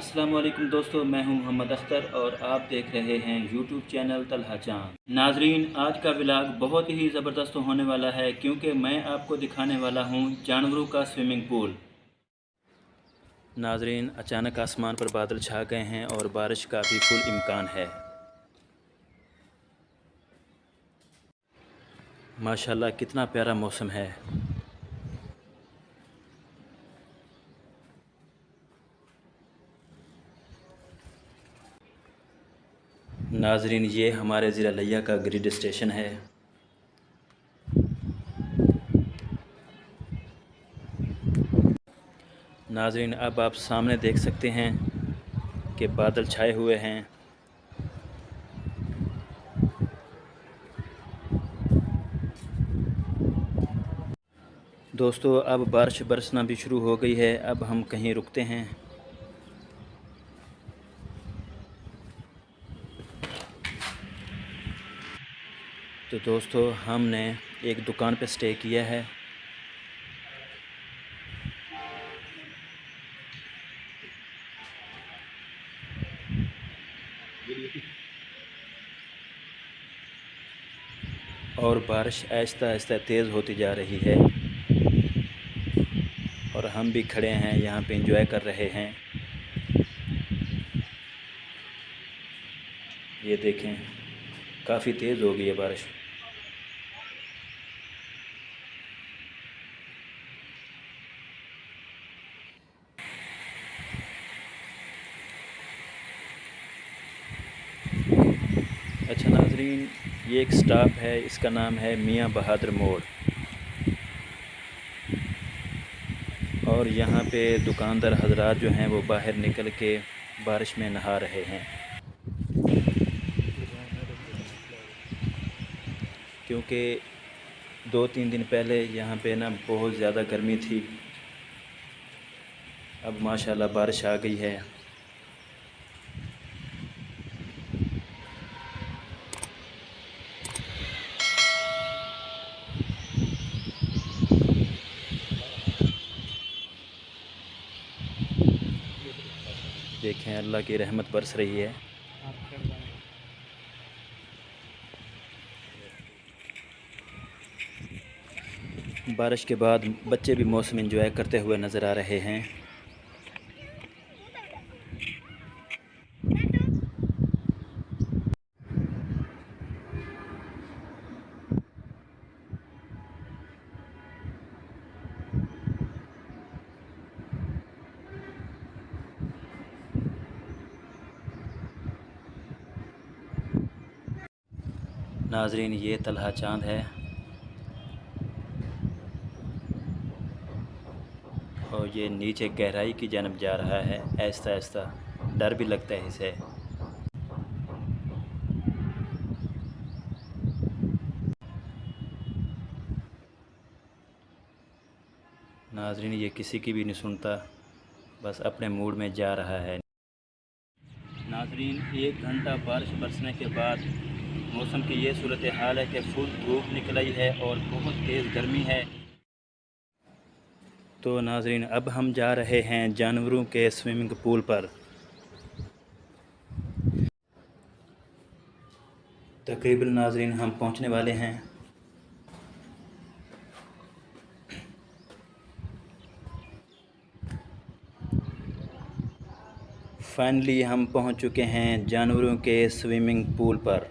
अस्सलाम वालेकुम दोस्तों, मैं हूं मोहम्मद अख्तर और आप देख रहे हैं यूट्यूब चैनल तलहा चांद। नाजरीन, आज का व्लॉग बहुत ही ज़बरदस्त होने वाला है क्योंकि मैं आपको दिखाने वाला हूं जानवरों का स्विमिंग पूल। नाजरीन, अचानक आसमान पर बादल छा गए हैं और बारिश का भी फुल इम्कान है। माशाल्लाह, कितना प्यारा मौसम है। नाजरीन, ये हमारे ज़िला लिया का ग्रिड स्टेशन है। नाजरीन, अब आप सामने देख सकते हैं कि बादल छाए हुए हैं। दोस्तों, अब बारिश बरसना भी शुरू हो गई है। अब हम कहीं रुकते हैं। तो दोस्तों, हमने एक दुकान पे स्टे किया है। और बारिश आहिस्ता आहिस्ता तेज़ होती जा रही है और हम भी खड़े हैं यहाँ पे एंजॉय कर रहे हैं। ये देखें, काफ़ी तेज़ हो गई है बारिश। अच्छा नाजरीन, ये एक स्टॉप है, इसका नाम है मियाँ बहादुर मोड़। और यहाँ पे दुकानदार हजरात जो हैं वो बाहर निकल के बारिश में नहा रहे हैं क्योंकि 2-3 दिन पहले यहाँ पे ना बहुत ज़्यादा गर्मी थी। अब माशाल्लाह बारिश आ गई है। देखें, अल्लाह की रहमत बरस रही है। बारिश के बाद बच्चे भी मौसम एंजॉय करते हुए नज़र आ रहे हैं। नाजरीन, ये तलहा चांद है और ये नीचे गहराई की जानब जा रहा है आहिस्ता आहिस्ता। डर भी लगता है इसे। नाजरीन, ये किसी की भी नहीं सुनता, बस अपने मूड में जा रहा है। नाजरीन, 1 घंटा बारिश बरसने के बाद मौसम की ये सूरत हाल है कि फुल धूप निकल आई है और बहुत तेज़ गर्मी है। तो नाजरीन, अब हम जा रहे हैं जानवरों के स्विमिंग पूल पर। तकरीबन नाजरीन हम पहुंचने वाले हैं। फाइनली हम पहुंच चुके हैं जानवरों के स्विमिंग पूल पर।